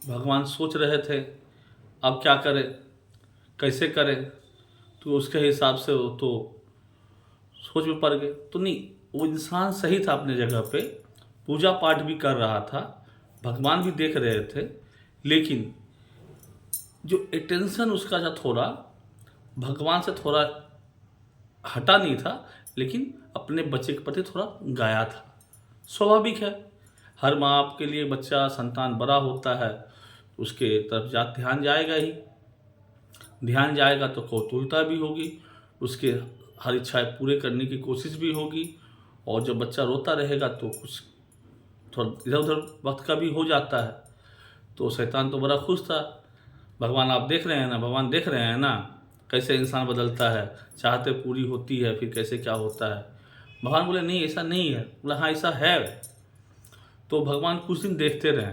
भगवान सोच रहे थे अब क्या करें, कैसे करें, तो उसके हिसाब से वो तो सोच में पड़ गए। तो नहीं, वो इंसान सही था अपने जगह पे, पूजा पाठ भी कर रहा था, भगवान भी देख रहे थे, लेकिन जो अटेंशन उसका था थोड़ा भगवान से थोड़ा हटा नहीं था, लेकिन अपने बच्चे के प्रति थोड़ा गाया था। स्वाभाविक है, हर माँ बाप के लिए बच्चा संतान बड़ा होता है, उसके तरफ ध्यान जाएगा ही, ध्यान जाएगा तो कौतूहलता भी होगी, उसके हर इच्छाएं पूरे करने की कोशिश भी होगी। और जब बच्चा रोता रहेगा तो कुछ थोड़ा इधर उधर वक्त का भी हो जाता है। तो शैतान तो बड़ा खुश था, भगवान आप देख रहे हैं ना, भगवान देख रहे हैं ना कैसे इंसान बदलता है, चाहते पूरी होती है फिर कैसे क्या होता है। भगवान बोले नहीं ऐसा नहीं है, बोला हाँ ऐसा है। तो भगवान कुछ दिन देखते रहे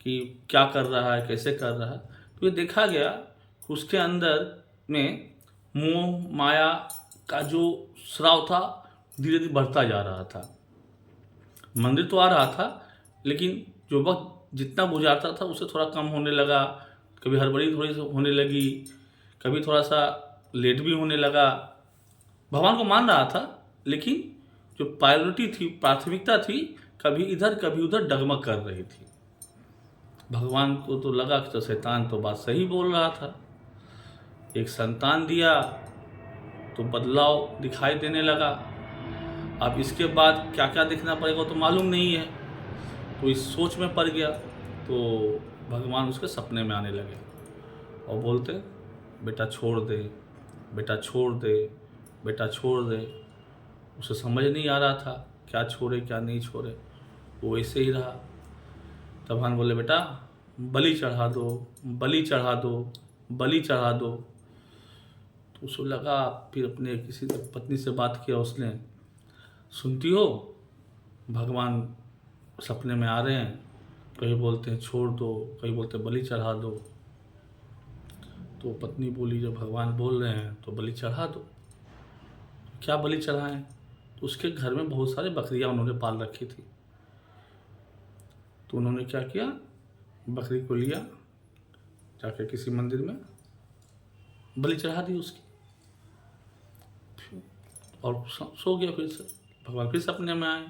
कि क्या कर रहा है, कैसे कर रहा है। तो ये देखा गया कि उसके अंदर में मोह माया का जो स्राव था धीरे धीरे बढ़ता जा रहा था। मंदिर तो आ रहा था, लेकिन जो वक्त जितना गुजारता था उससे थोड़ा कम होने लगा, कभी हड़बड़ी थोड़ी सी होने लगी, कभी थोड़ा सा लेट भी होने लगा। भगवान को मान रहा था, लेकिन जो प्रायोरिटी थी, प्राथमिकता थी, कभी इधर कभी उधर डगमग कर रही थी। भगवान को तो लगा कि तो शैतान तो बात सही बोल रहा था, एक संतान दिया तो बदलाव दिखाई देने लगा। अब इसके बाद क्या क्या देखना पड़ेगा तो मालूम नहीं है। तो इस सोच में पड़ गया, तो भगवान उसके सपने में आने लगे और बोलते बेटा छोड़ दे, बेटा छोड़ दे, बेटा छोड़ दे। उसे समझ नहीं आ रहा था क्या छोड़े क्या नहीं छोड़े, वो वैसे ही रहा। तब भगवान बोले बेटा बलि चढ़ा दो, बलि चढ़ा दो, बलि चढ़ा दो। तो उसको लगा, फिर अपने किसी पत्नी से बात किया उसने, सुनती हो भगवान सपने में आ रहे हैं, कहीं बोलते हैं छोड़ दो, कहीं बोलते हैं बलि चढ़ा दो। तो पत्नी बोली जब भगवान बोल रहे हैं तो बलि चढ़ा दो। क्या बलि चढ़ाएं? तो उसके घर में बहुत सारे बकरियां उन्होंने पाल रखी थी। तो उन्होंने क्या किया, बकरी को लिया, जाकर किसी मंदिर में बलि चढ़ा दी उसकी, और सो गया। फिर से भगवान फिर सपने में आए,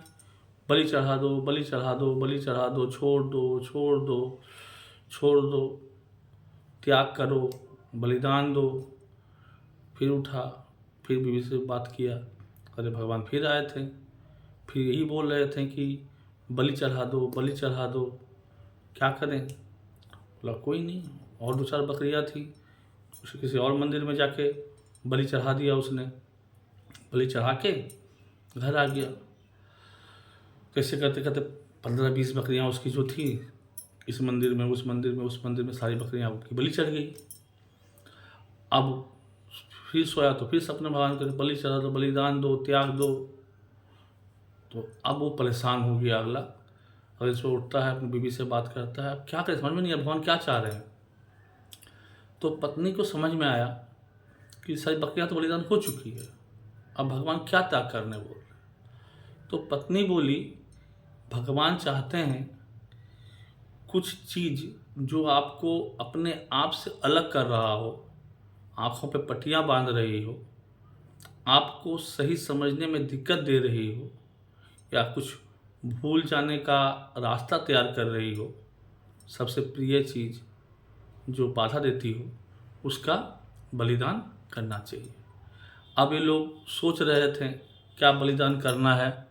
बलि चढ़ा दो, बलि चढ़ा दो, बलि चढ़ा दो, छोड़ दो, छोड़ दो, छोड़ दो, त्याग करो, बलिदान दो। फिर उठा, फिर बीवी से बात किया। अरे भगवान फिर आए थे, फिर यही बोल रहे थे कि बलि चढ़ा दो, बलि चढ़ा दो, क्या करें? बोला कोई नहीं, और दो चार बकरियाँ थी, उसे किसी और मंदिर में जाके बलि चढ़ा दिया उसने। बलि चढ़ा के घर आ गया। कैसे करते करते 15-20 बकरियाँ उसकी जो थी, इस मंदिर में उस मंदिर में उस मंदिर में सारी बकरियाँ उसकी बलि चढ़ गई। अब फिर सोया तो फिर सपने भगवान करे बलि चढ़ा दो, बलिदान दो, त्याग दो। तो अब वो परेशान हो गया अगला। अगले सुबह उठता है, अपनी बीवी से बात करता है, अब क्या करें समझ में नहीं आया भगवान क्या चाह रहे हैं। तो पत्नी को समझ में आया कि सारी बकरियाँ तो बलिदान हो चुकी है, अब भगवान क्या त्याग करने बोल रहे। तो पत्नी बोली भगवान चाहते हैं कुछ चीज़ जो आपको अपने आप से अलग कर रहा हो, आँखों पे पट्टियाँ बांध रही हो, आपको सही समझने में दिक्कत दे रही हो, या कुछ भूल जाने का रास्ता तैयार कर रही हो, सबसे प्रिय चीज़ जो बाधा देती हो उसका बलिदान करना चाहिए। अब ये लोग सोच रहे थे क्या बलिदान करना है,